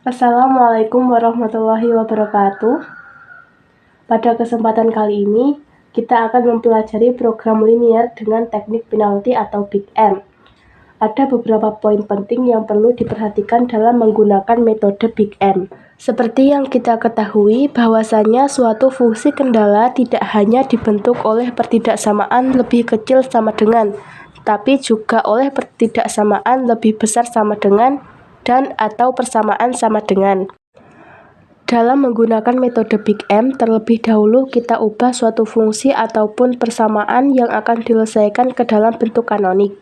Assalamualaikum warahmatullahi wabarakatuh. Pada kesempatan kali ini, kita akan mempelajari program linear dengan teknik penalti atau Big M. Ada beberapa poin penting yang perlu diperhatikan dalam menggunakan metode Big M. Seperti yang kita ketahui, bahwasanya suatu fungsi kendala tidak hanya dibentuk oleh pertidaksamaan lebih kecil sama dengan, tapi juga oleh pertidaksamaan lebih besar sama dengan, dan atau persamaan sama dengan. Dalam menggunakan metode Big M, terlebih dahulu kita ubah suatu fungsi ataupun persamaan yang akan diselesaikan ke dalam bentuk kanonik.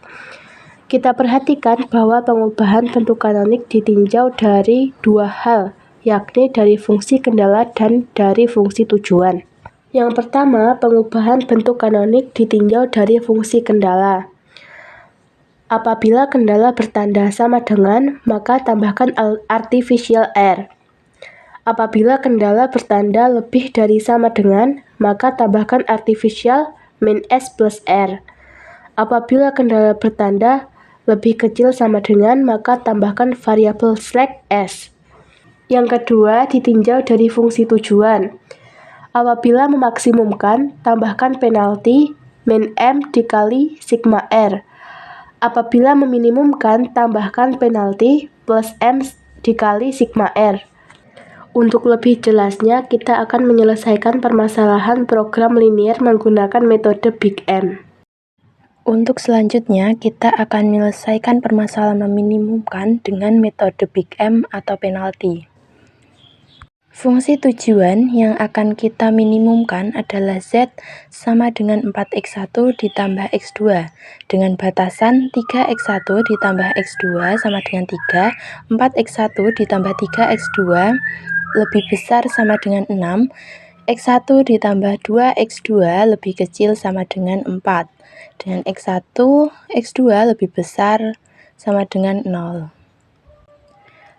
Kita perhatikan bahwa pengubahan bentuk kanonik ditinjau dari dua hal, yakni dari fungsi kendala dan dari fungsi tujuan. Yang pertama, pengubahan bentuk kanonik ditinjau dari fungsi kendala. Apabila kendala bertanda sama dengan, maka tambahkan artificial r. Apabila kendala bertanda lebih dari sama dengan, maka tambahkan artificial min s plus r. Apabila kendala bertanda lebih kecil sama dengan, maka tambahkan variabel slack s. Yang kedua, ditinjau dari fungsi tujuan. Apabila memaksimumkan, tambahkan penalti min m dikali sigma r. Apabila meminimumkan, tambahkan penalti plus m dikali sigma r. Untuk lebih jelasnya, kita akan menyelesaikan permasalahan program linear menggunakan metode Big M. Untuk selanjutnya, kita akan menyelesaikan permasalahan meminimumkan dengan metode Big M atau penalti. Fungsi tujuan yang akan kita minimumkan adalah Z sama dengan 4x1 ditambah x2 dengan batasan 3x1 ditambah x2 sama dengan 3, 4x1 ditambah 3x2 lebih besar sama dengan 6, x1 ditambah 2x2 lebih kecil sama dengan 4, dengan x1, x2 lebih besar sama dengan 0.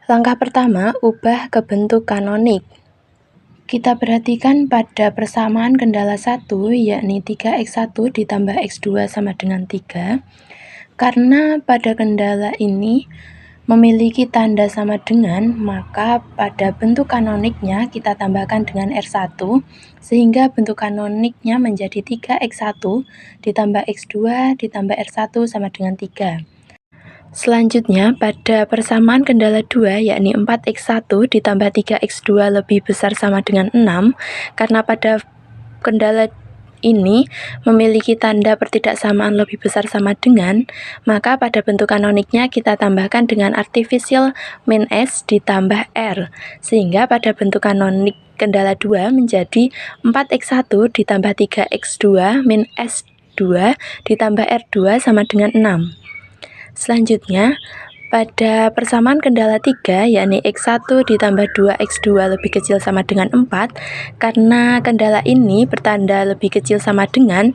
Langkah pertama, ubah ke bentuk kanonik. Kita perhatikan pada persamaan kendala 1, yakni 3x1 ditambah x2 sama dengan 3. Karena pada kendala ini memiliki tanda sama dengan, maka pada bentuk kanoniknya kita tambahkan dengan R1, sehingga bentuk kanoniknya menjadi 3x1 ditambah x2 ditambah R1 sama dengan 3. Selanjutnya, pada persamaan kendala 2, yakni 4x1 ditambah 3x2 lebih besar sama dengan 6, karena pada kendala ini memiliki tanda pertidaksamaan lebih besar sama dengan, maka pada bentuk kanoniknya kita tambahkan dengan artificial min s ditambah r, sehingga pada bentuk kanonik kendala 2 menjadi 4x1 ditambah 3x2 min s2 ditambah r2 sama dengan 6. Selanjutnya, pada persamaan kendala 3, yakni x1 ditambah 2x2 lebih kecil sama dengan 4, karena kendala ini bertanda lebih kecil sama dengan,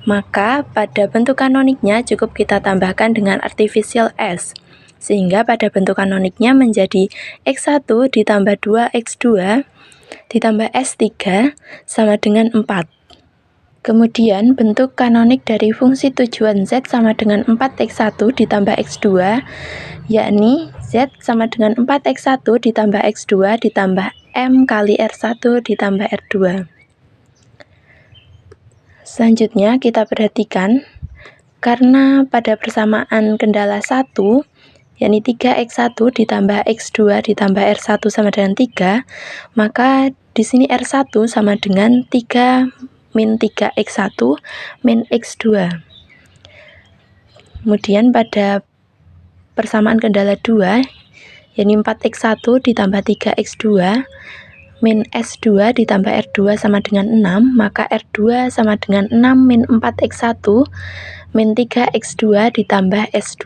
maka pada bentuk kanoniknya cukup kita tambahkan dengan artificial s, sehingga pada bentuk kanoniknya menjadi x1 ditambah 2x2 ditambah s3 sama dengan 4. Kemudian, bentuk kanonik dari fungsi tujuan Z sama dengan 4x1 ditambah x2, yakni Z sama dengan 4x1 ditambah x2 ditambah M kali R1 ditambah R2. Selanjutnya, kita perhatikan, karena pada persamaan kendala 1, yakni 3x1 ditambah x2 ditambah R1 sama dengan 3, maka di sini R1 sama dengan 3 min 3x1 min x2. Kemudian pada persamaan kendala 2, yakni 4x1 ditambah 3x2 min s2 ditambah r2 sama dengan 6, maka r2 sama dengan 6 min 4x1 min 3x2 ditambah s2.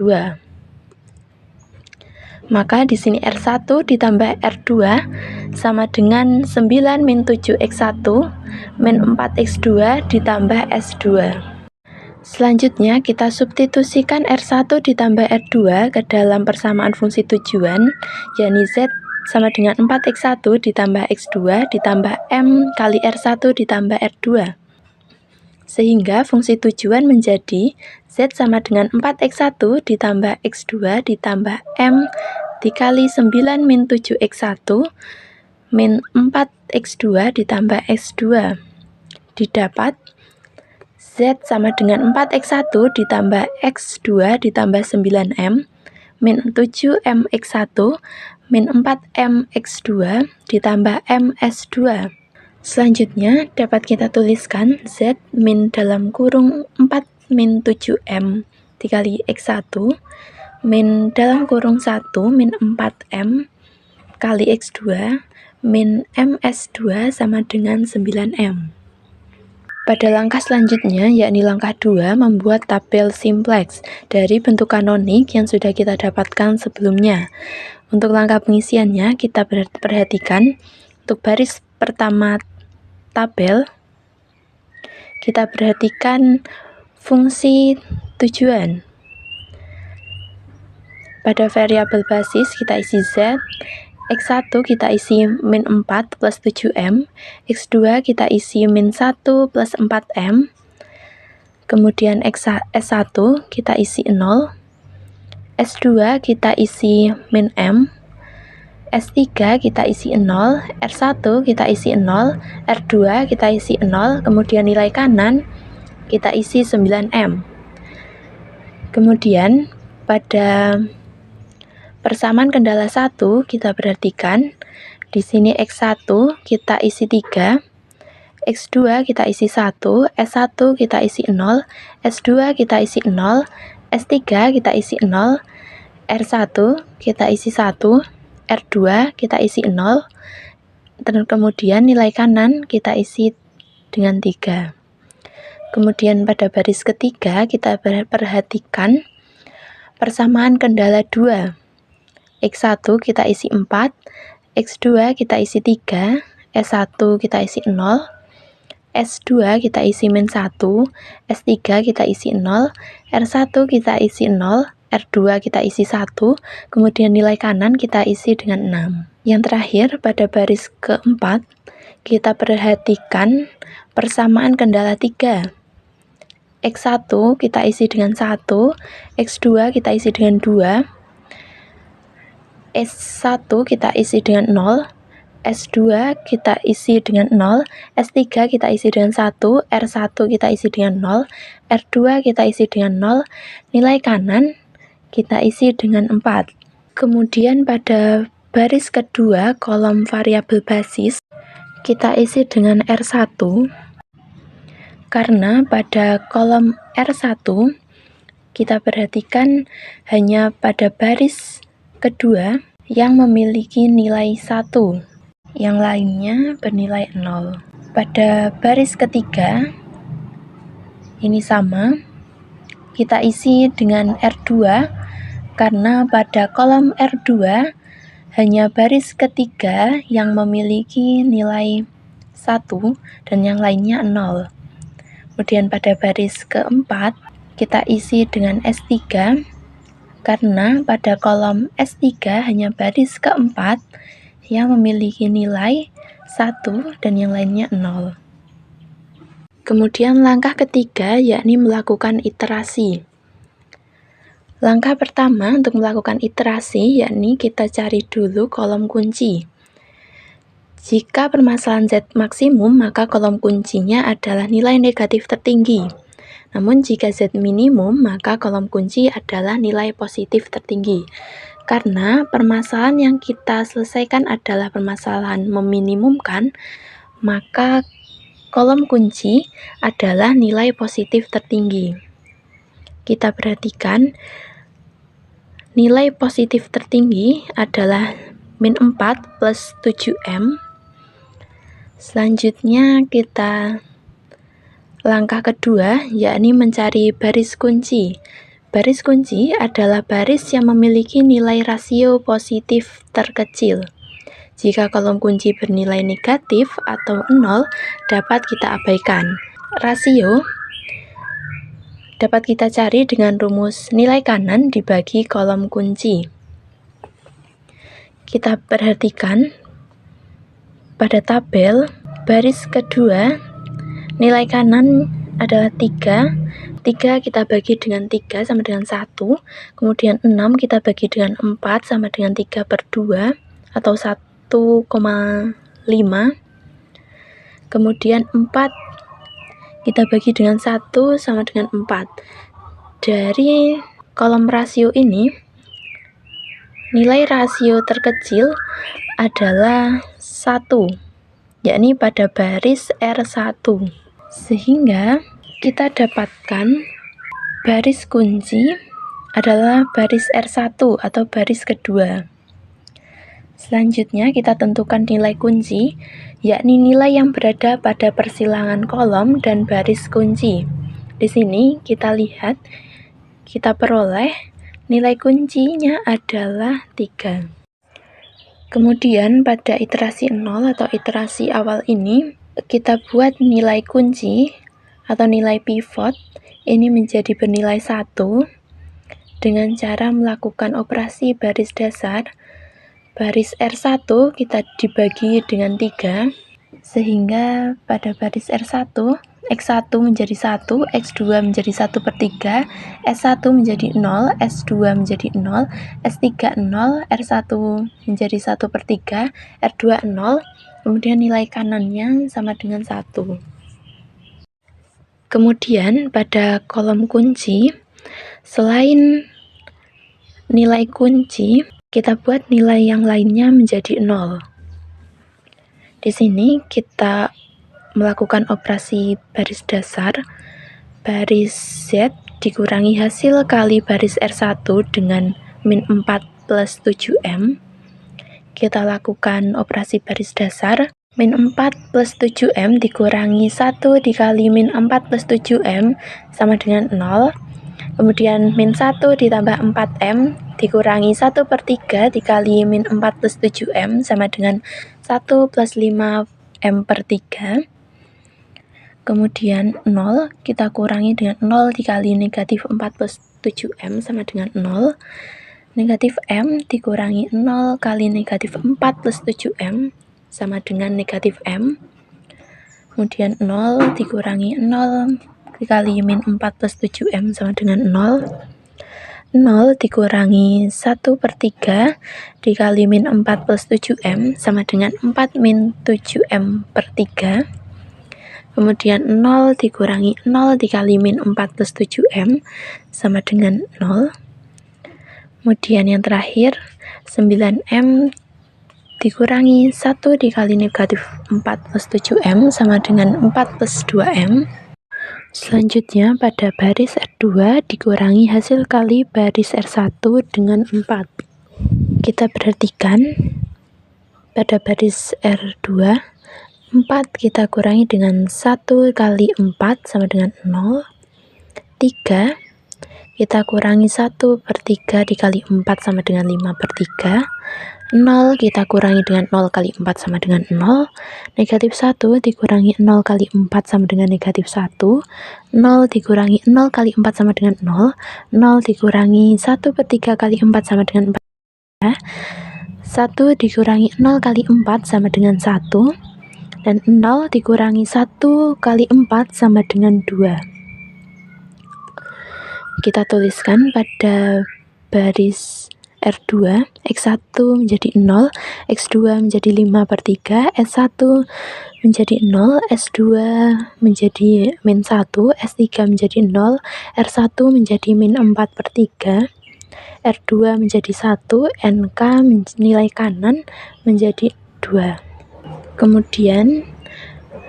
Maka di sini R1 ditambah R2 sama dengan 9 min 7x1 min 4x2 ditambah S2. Selanjutnya, kita substitusikan R1 ditambah R2 ke dalam persamaan fungsi tujuan, yakni Z sama dengan 4x1 ditambah x2 ditambah M kali R1 ditambah R2. Sehingga fungsi tujuan menjadi Z sama dengan 4x1 ditambah x2 ditambah M dikali 9 min 7x1 min 4x2 ditambah x2. Didapat Z sama dengan 4x1 ditambah x2 ditambah 9m min 7mx1 min 4mx2 ditambah ms2. Selanjutnya dapat kita tuliskan Z min dalam kurung 4 min 7m dikali x1 min dalam kurung 1 min 4m kali x2 min ms2 sama dengan 9m. Pada langkah selanjutnya, yakni langkah 2, membuat tabel simplex dari bentuk kanonik yang sudah kita dapatkan sebelumnya. Untuk langkah pengisiannya, kita perhatikan untuk baris pertama tabel, kita perhatikan fungsi tujuan. Pada variabel basis kita isi Z, X1 kita isi min 4 plus 7M, X2 kita isi min 1 plus 4M, kemudian S1 kita isi 0, S2 kita isi min M, S3 kita isi 0, R1 kita isi 0, R2 kita isi 0, kemudian nilai kanan kita isi 9M. Kemudian pada persamaan kendala 1 kita perhatikan di sini X1 kita isi 3, X2 kita isi 1, S1 kita isi 0, S2 kita isi 0, S3 kita isi 0, R1 kita isi 1, R2 kita isi 0, dan kemudian nilai kanan kita isi dengan 3. Kemudian pada baris ketiga kita perhatikan persamaan kendala 2. X1 kita isi 4, X2 kita isi 3, S1 kita isi 0, S2 kita isi min 1, S3 kita isi 0, R1 kita isi 0, R2 kita isi 1, kemudian nilai kanan kita isi dengan 6. Yang terakhir pada baris keempat, kita perhatikan persamaan kendala 3. X1 kita isi dengan 1, X2 kita isi dengan 2, S1 kita isi dengan 0, S2 kita isi dengan 0, S3 kita isi dengan 1, R1 kita isi dengan 0, R2 kita isi dengan 0, nilai kanan kita isi dengan 4. Kemudian pada baris kedua kolom variabel basis kita isi dengan R1 karena pada kolom R1 kita perhatikan hanya pada baris kedua yang memiliki nilai 1, yang lainnya bernilai 0. Pada baris ketiga ini sama, kita isi dengan R2 karena pada kolom R2 hanya baris ketiga yang memiliki nilai 1 dan yang lainnya 0. Kemudian pada baris keempat kita isi dengan S3 karena pada kolom S3 hanya baris keempat yang memiliki nilai 1 dan yang lainnya 0. Kemudian langkah ketiga yakni melakukan iterasi. Langkah pertama untuk melakukan iterasi yakni kita cari dulu kolom kunci. Jika permasalahan Z maksimum maka kolom kuncinya adalah nilai negatif tertinggi. Namun jika Z minimum, maka kolom kunci adalah nilai positif tertinggi. Karena permasalahan yang kita selesaikan adalah permasalahan meminimumkan, maka kolom kunci adalah nilai positif tertinggi. Kita perhatikan, nilai positif tertinggi adalah min 4 plus 7M. Selanjutnya kita langkah kedua, yakni mencari baris kunci. Baris kunci adalah baris yang memiliki nilai rasio positif terkecil. Jika kolom kunci bernilai negatif atau 0, dapat kita abaikan. Rasio dapat kita cari dengan rumus nilai kanan dibagi kolom kunci. Kita perhatikan pada tabel baris kedua, nilai kanan adalah 3, 3 kita bagi dengan 3 sama dengan 1, kemudian 6 kita bagi dengan 4 sama dengan 3/2 atau 1,5, kemudian 4 kita bagi dengan 1 sama dengan 4. Dari kolom rasio ini, nilai rasio terkecil adalah 1, yakni pada baris R1, sehingga kita dapatkan baris kunci adalah baris R1 atau baris kedua. Selanjutnya kita tentukan nilai kunci, yakni nilai yang berada pada persilangan kolom dan baris kunci. Di sini kita lihat, kita peroleh nilai kuncinya adalah 3. Kemudian pada iterasi 0 atau iterasi awal ini, kita buat nilai kunci atau nilai pivot ini menjadi bernilai 1 dengan cara melakukan operasi baris dasar. Baris R1 kita dibagi dengan 3, sehingga pada baris R1 X1 menjadi 1, X2 menjadi 1/3, S1 menjadi 0, S2 menjadi 0, S3 0, R1 menjadi 1/3, R2 0, kemudian nilai kanannya sama dengan 1. Kemudian pada kolom kunci, selain nilai kunci, kita buat nilai yang lainnya menjadi 0. Di sini kita melakukan operasi baris dasar, baris Z dikurangi hasil kali baris R1 dengan min 4 plus 7M. Kita lakukan operasi baris dasar, min 4 plus 7M dikurangi 1 dikali min 4 plus 7M sama dengan 0. Kemudian min 1 ditambah 4M dikurangi 1/3 dikali min 4 plus 7M sama dengan 1 plus 5M/3. Kemudian 0 kita kurangi dengan 0 dikali negatif 4 plus 7M sama dengan 0. Negatif M dikurangi 0 kali negatif 4 plus 7M sama dengan negatif M. Kemudian 0 dikurangi 0 dikali min 4 plus 7M sama dengan 0. 0 dikurangi 1/3 dikali min 4 plus 7M sama dengan 4 min 7M/3. Kemudian 0 dikurangi 0 dikali min 4 plus 7M sama dengan 0. Kemudian yang terakhir, 9M dikurangi 1 dikali negatif 4 plus 7M sama dengan 4 plus 2M. Selanjutnya pada baris R2 dikurangi hasil kali baris R1 dengan 4. Kita perhatikan pada baris R2, 4 kita kurangi dengan 1 kali 4 sama dengan 0. 3 kita kurangi 1/3 dikali 4 sama dengan 5/3. 0 kita kurangi dengan 0 kali 4 sama dengan 0. Negatif 1 dikurangi 0 kali 4 sama dengan negatif 1. 0 dikurangi 0 kali 4 sama dengan 0. 0 dikurangi 1/3 kali 4 sama dengan 4. 1 dikurangi 0 kali 4 sama dengan 1. Dan 0 dikurangi 1 kali 4 sama dengan 2. Kita tuliskan pada baris R2, X1 menjadi 0, X2 menjadi 5/3, S1 menjadi 0, S2 menjadi min 1, S3 menjadi 0, R1 menjadi min 4/3, R2 menjadi 1, NK nilai kanan menjadi 2. Kemudian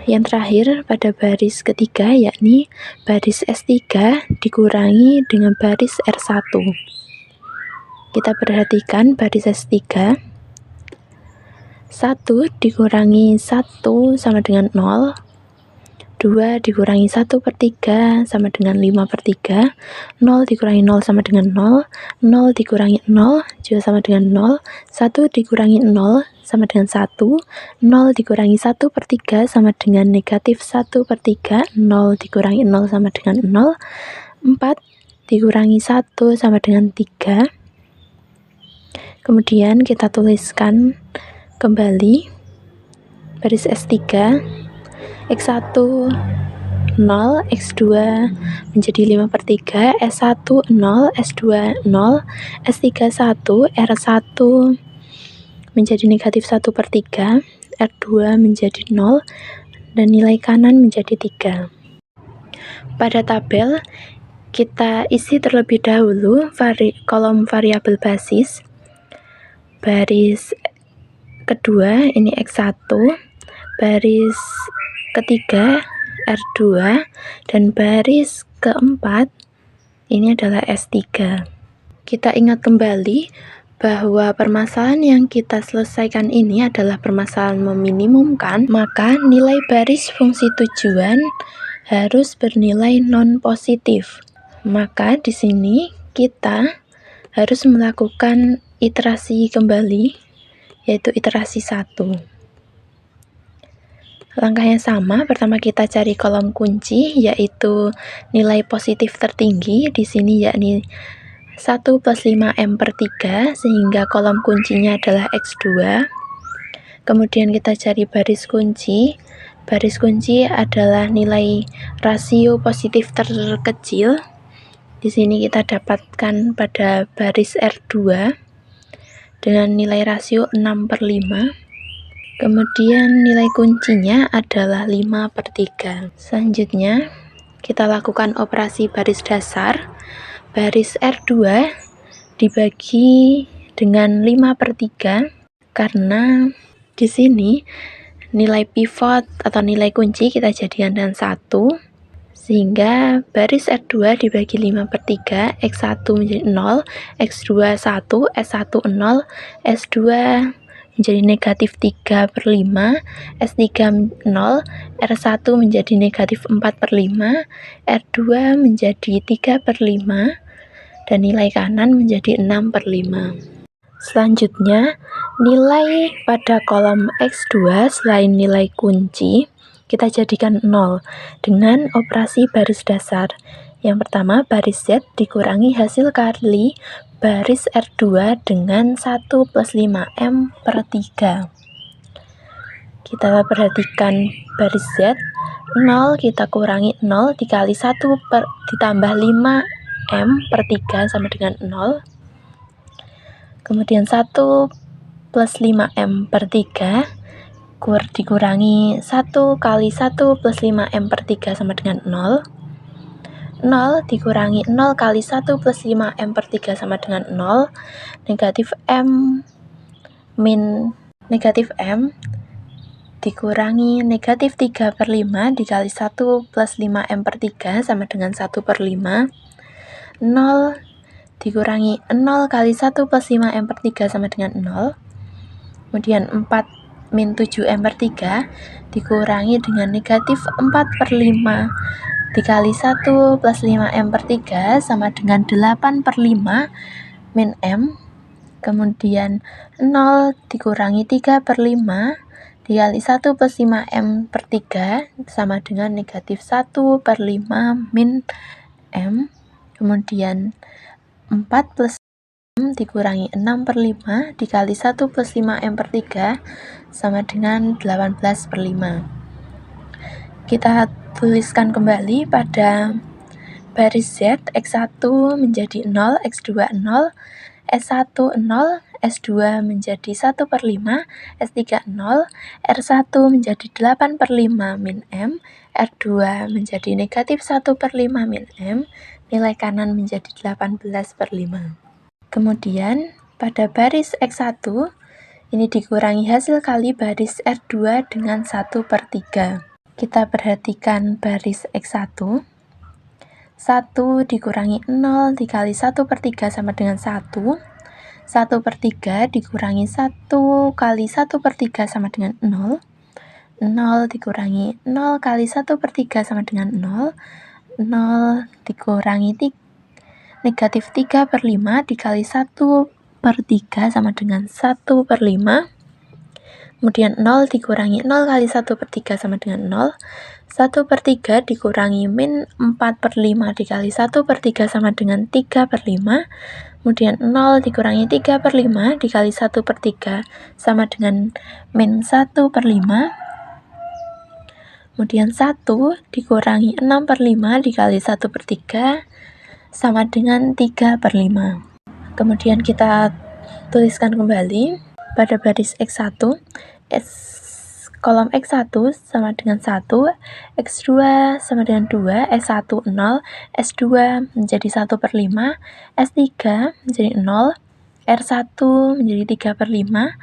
yang terakhir pada baris ketiga, yakni baris S3 dikurangi dengan baris R1. Kita perhatikan baris S3, 1 dikurangi 1 sama dengan 0, 2 dikurangi 1/3 sama dengan 5/3, 0 dikurangi 0 sama dengan 0, 0 dikurangi 0 juga sama dengan 0, 1 dikurangi 0 sama dengan 1, 0 dikurangi 1/3 sama dengan negatif 1/3, 0 dikurangi 0 sama dengan 0, 4 dikurangi 1 sama dengan 3. Kemudian kita tuliskan kembali baris S3, X1 0, X2 menjadi 5/3, S1 0, S2 0, S3 1, R1 menjadi negatif 1/3, R2 menjadi 0, dan nilai kanan menjadi 3. Pada tabel, kita isi terlebih dahulu kolom variabel basis. Baris kedua ini X1, baris ketiga R2, dan baris keempat ini adalah S3. Kita ingat kembali bahwa permasalahan yang kita selesaikan ini adalah permasalahan meminimumkan, maka nilai baris fungsi tujuan harus bernilai non-positif. Maka di sini kita harus melakukan iterasi kembali, yaitu iterasi 1. Langkahnya sama, pertama kita cari kolom kunci, yaitu nilai positif tertinggi, di sini yakni 1 plus 5M/3, sehingga kolom kuncinya adalah X2. Kemudian kita cari baris kunci. Baris kunci adalah nilai rasio positif terkecil. Di sini kita dapatkan pada baris R2 dengan nilai rasio 6/5. Kemudian nilai kuncinya adalah 5/3. Selanjutnya, kita lakukan operasi baris dasar. Baris R2 dibagi dengan 5/3 karena di sini nilai pivot atau nilai kunci kita jadikan dengan 1, sehingga baris R2 dibagi 5/3, X1 menjadi 0, X2 1, S1 0, S2 menjadi negatif 3/5, S3 0, R1 menjadi negatif 4/5, R2 menjadi 3/5, dan nilai kanan menjadi 6/5. Selanjutnya, nilai pada kolom X2 selain nilai kunci, kita jadikan 0 dengan operasi baris dasar. Yang pertama, baris Z dikurangi hasil kali baris R2 dengan 1 plus 5M/3. Kita perhatikan baris Z, 0 kita kurangi 0 dikali 1 ditambah 5M/3 sama dengan 0. Kemudian 1 plus 5M/3 dikurangi 1 kali 1 plus 5M/3 sama dengan 0. 0 dikurangi 0 kali 1 plus 5M/3 sama dengan 0. Negatif M min negatif M dikurangi negatif 3/5 dikali 1 plus 5M/3 sama dengan 1/5. 0 dikurangi 0 kali 1 plus 5M/3 sama dengan 0. Kemudian 4 min 7M/3 dikurangi dengan negatif 4/5 dikali 1 plus 5M/3 sama dengan 8/5 min M. Kemudian 0 dikurangi 3/5 dikali 1 plus 5M/3 sama dengan negatif 1/5 min M. Kemudian 4 plus M dikurangi 6/5 dikali 1 plus 5M/3 sama dengan 18/5. Kita tuliskan kembali pada baris Z, X1 menjadi 0, X2 0, S1 0, S2 menjadi 1/5, S3 0, R1 menjadi 8/5 min M, R2 menjadi negatif 1/5 min M, nilai kanan menjadi 18/5. Kemudian pada baris X1 ini dikurangi hasil kali baris R2 dengan 1/3. Kita perhatikan baris X1. 1 dikurangi 0 dikali 1/3 sama dengan 1. 1/3 dikurangi 1 kali 1/3 sama dengan 0. 0 dikurangi 0 kali 1/3 sama dengan 0. 0 dikurangi negatif 3/5 dikali 1/3 sama dengan 1/5. Kemudian 0 dikurangi 0 kali 1/3 sama dengan 0. 1/3 dikurangi min 4/5 dikali 1/3 sama dengan 3/5. Kemudian 0 dikurangi 3/5 dikali 1/3 sama dengan min 1/5. Kemudian 1 dikurangi 6/5 dikali 1/3 sama dengan 3/5. Kemudian kita tuliskan kembali pada baris X1, kolom X1 sama dengan 1, X2 sama dengan 2, S1 0, S2 menjadi 1/5, S3 menjadi 0, R1 menjadi 3/5,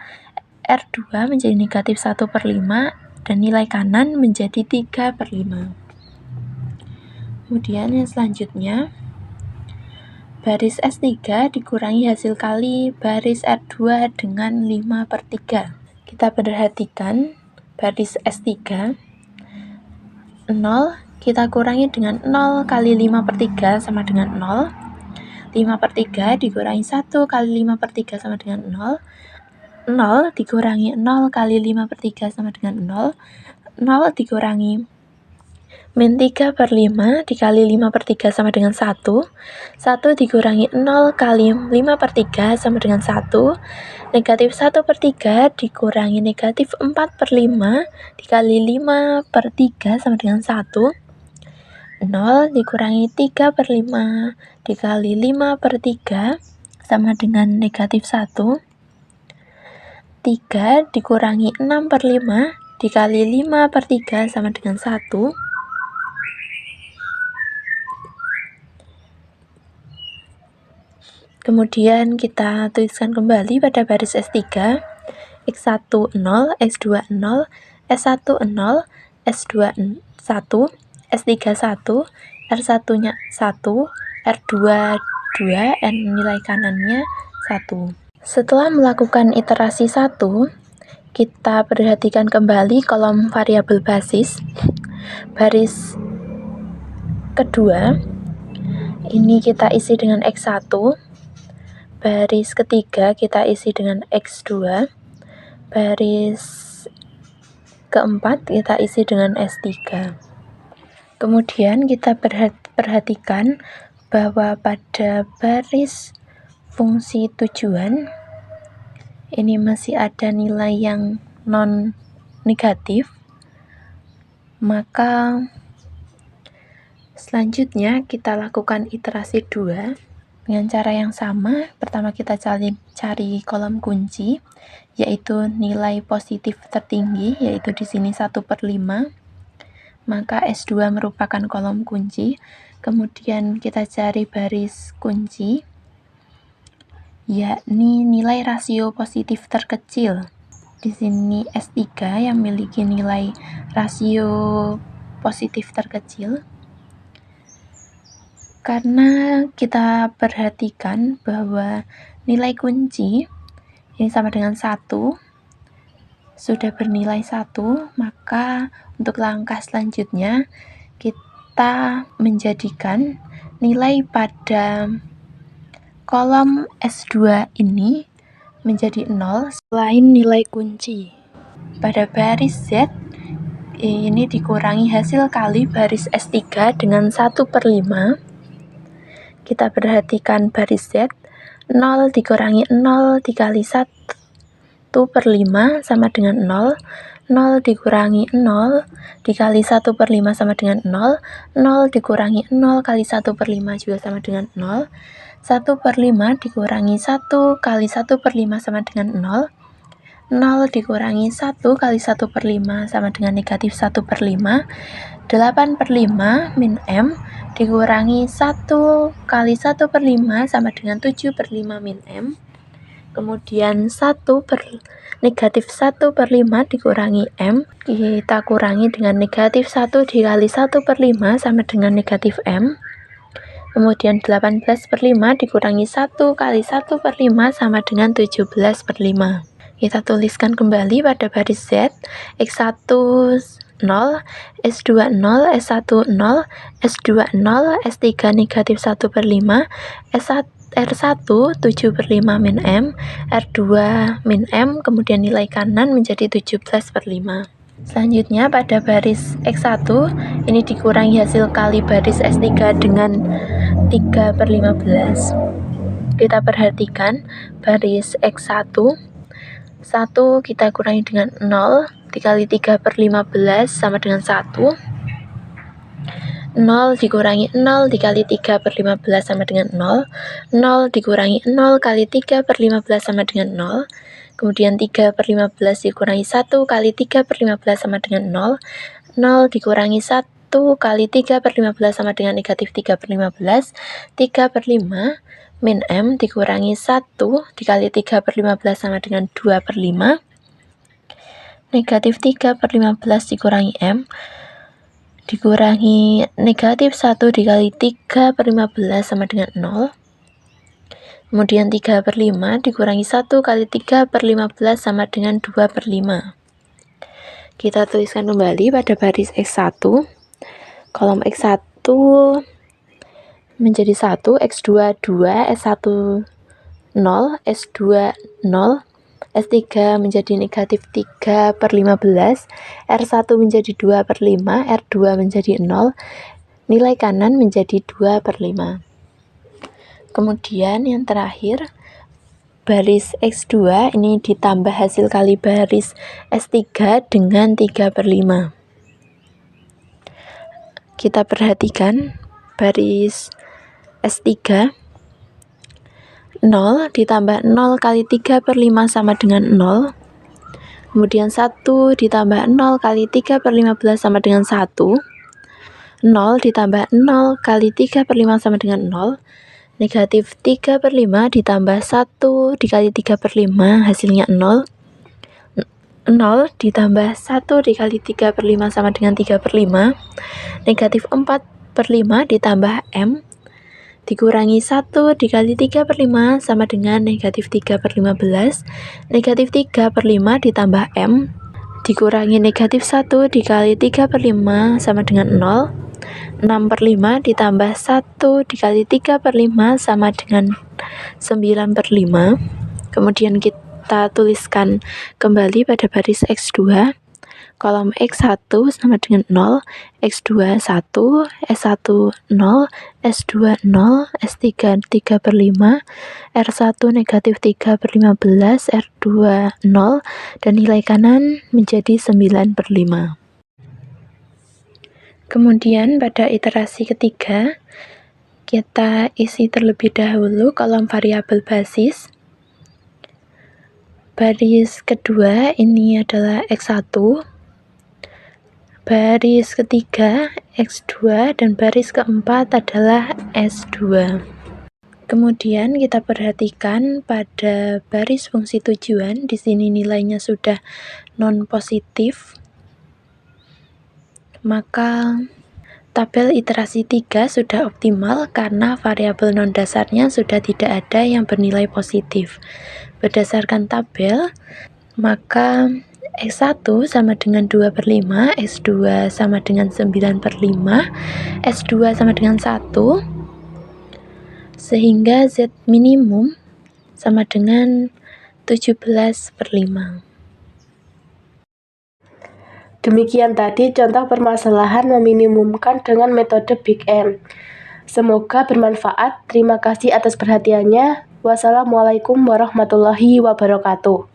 R2 menjadi negatif 1/5, dan nilai kanan menjadi 3/5. Kemudian yang selanjutnya, baris S3 dikurangi hasil kali baris R2 dengan 5/3. Kita perhatikan baris S3, 0 kita kurangi dengan 0 kali 5/3 sama dengan 0. 5/3 dikurangi 1 kali 5/3 sama dengan 0. 0 dikurangi 0 kali 5/3 sama dengan 0. 0 dikurangi min 3/5 dikali 5/3 sama dengan 1. 1 dikurangi 0 kali 5/3 sama dengan 1. Negatif 1/3 dikurangi negatif 4/5 dikali 5/3 sama dengan 1. 0 dikurangi 3/5 dikali 5/3 sama dengan negatif 1. 3 dikurangi 6/5 dikali 5/3 sama dengan 1. Kemudian kita tuliskan kembali pada baris S3, X1 0, S2 0, S1 0, S2 1, S3 1, R1-nya 1, R2 2, dan nilai kanannya 1. Setelah melakukan iterasi 1, kita perhatikan kembali kolom variabel basis. Baris kedua, ini kita isi dengan X1. Baris ketiga kita isi dengan X2. Baris keempat kita isi dengan S3. Kemudian kita perhatikan bahwa pada baris fungsi tujuan ini masih ada nilai yang non negatif, maka selanjutnya kita lakukan iterasi 2 dengan cara yang sama. Pertama kita cari kolom kunci, yaitu nilai positif tertinggi, yaitu di sini 1/5, maka S2 merupakan kolom kunci. Kemudian kita cari baris kunci, yakni nilai rasio positif terkecil. Di sini S3 yang memiliki nilai rasio positif terkecil. Karena kita perhatikan bahwa nilai kunci ini sama dengan 1, sudah bernilai 1, maka untuk langkah selanjutnya kita menjadikan nilai pada kolom S2 ini menjadi 0 selain nilai kunci. Pada baris Z ini dikurangi hasil kali baris S3 dengan 1/5. Kita perhatikan baris Z, 0 dikurangi 0 dikali 1/5 sama dengan 0. 0 dikurangi 0 dikali 1/5 sama dengan 0. 0 dikurangi 0 kali 1/5 juga sama dengan 0. 1/5 dikurangi 1 kali 1/5 sama dengan 0. 0 dikurangi 1 kali 1/5 sama dengan negatif 1/5. 8/5 min M dikurangi 1 kali 1/5 sama dengan 7/5 min M. Kemudian negatif 1/5 dikurangi M, kita kurangi dengan negatif 1 dikali 1/5 sama dengan negatif M. Kemudian 18/5 dikurangi 1 kali 1/5 sama dengan 17/5. Kita tuliskan kembali pada baris Z, X1 0, S2 0, S1 0, S2 0, S3 negatif 1/5, R1 7/5 min M, R2 min M, kemudian nilai kanan menjadi 17/5. Selanjutnya pada baris X1 ini dikurangi hasil kali baris S3 dengan 3/15. Kita perhatikan baris X1, 1 kita kurangi dengan 0, dikali 3 per 15 sama dengan 1. 0 dikurangi 0 dikali 3 per 15 sama dengan 0. 0 dikurangi 0 kali 3 per 15 sama dengan 0. Kemudian 3 per 15 dikurangi 1 kali 3 per 15 sama dengan 0. 0 dikurangi 1 kali 3 per 15 sama dengan negatif 3 per 15. 3 per 5 min M dikurangi 1 dikali 3 per 15 sama dengan 2 per 5. Negatif 3 per 15 dikurangi M dikurangi negatif 1 dikali 3 per 15 sama dengan 0. Kemudian 3 per 5 dikurangi 1 kali 3 per 15 sama dengan 2 per 5. Kita tuliskan kembali pada baris X1. Kolom X1 menjadi 1, X2 2, S1 0, S2 0, S3 menjadi negatif 3 per 15, R1 menjadi 2 per 5, R2 menjadi 0, nilai kanan menjadi 2 per 5. Kemudian yang terakhir, baris X2 ini ditambah hasil kali baris S3 dengan 3 per 5. Kita perhatikan baris S3, 0 ditambah 0 kali 3 per 5 sama dengan 0. Kemudian 1 ditambah 0 kali 3 per 15 sama dengan 1. 0 ditambah 0 kali 3 per 5 sama dengan 0. Negatif 3 per 5 ditambah 1 dikali 3 per 5 hasilnya 0. 0 ditambah 1 dikali 3 per 5 sama dengan 3 per 5. Negatif 4 per 5 ditambah M dikurangi 1 dikali 3 per 5 sama dengan negatif 3 per 15. Negatif 3 per 5 ditambah M dikurangi negatif 1 dikali 3 per 5 sama dengan 0. 6 per 5 ditambah 1 dikali 3 per 5 sama dengan 9 per 5. Kemudian kita tuliskan kembali pada baris X2. Kolom X1 sama dengan 0, X2 1, S1 0, S2 0, S3 3 per 5, R1 negatif 3 per 15, R2 0, dan nilai kanan menjadi 9 per 5. Kemudian pada iterasi ketiga, kita isi terlebih dahulu kolom variabel basis. Baris kedua ini adalah X1, baris ketiga X2, dan baris keempat adalah S2. Kemudian kita perhatikan pada baris fungsi tujuan, di sini nilainya sudah non positif, maka tabel iterasi 3 sudah optimal karena variabel non dasarnya sudah tidak ada yang bernilai positif. Berdasarkan tabel, maka X1 sama dengan 2 per 5, S2 sama dengan 9 per 5, S2 sama dengan 1, sehingga Z minimum sama dengan 17 per 5. Demikian tadi contoh permasalahan meminimumkan dengan metode Big M. Semoga bermanfaat. Terima kasih atas perhatiannya. Wassalamualaikum warahmatullahi wabarakatuh.